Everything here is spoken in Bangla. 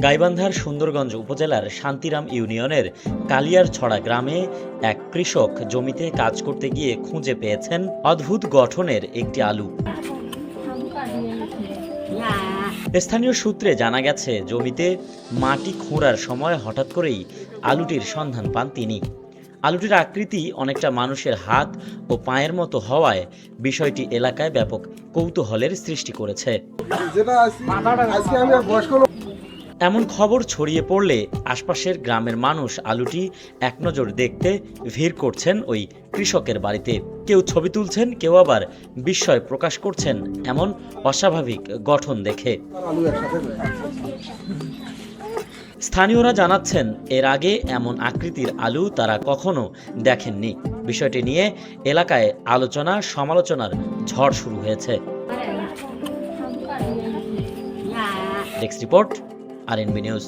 গাইবান্ধার সুন্দরগঞ্জ উপজেলার শান্তিরাম ইউনিয়নের কালিয়ারছড়া গ্রামে এক কৃষক জমিতে কাজ করতে গিয়ে খুঁজে পেয়েছেন অদ্ভুত গঠনের একটি আলু। স্থানীয় সূত্রে জানা গেছে, জমিতে মাটি খোঁড়ার সময় হঠাৎ করেই আলুটির সন্ধান পান তিনি। আলুটির আকৃতি অনেকটা মানুষের হাত ও পায়ের মতো হওয়ায় বিষয়টি এলাকায় ব্যাপক কৌতূহলের সৃষ্টি করেছে। এমন খবর ছড়িয়ে পড়লে আশপাশের গ্রামের মানুষ আলুটি এক নজর দেখতে ভিড় করছেন ওই কৃষকের বাড়িতে। কেউ ছবি তুলছেন, কেউ আবার বিস্ময় প্রকাশ করছেন এমন অস্বাভাবিক গঠন দেখে। স্থানীয়রা জানাচ্ছেন, এর আগে এমন আকৃতির আলু তারা কখনো দেখেননি। বিষয়টি নিয়ে এলাকায় আলোচনা সমালোচনার ঝড় শুরু হয়েছে। Desk report, RNB news.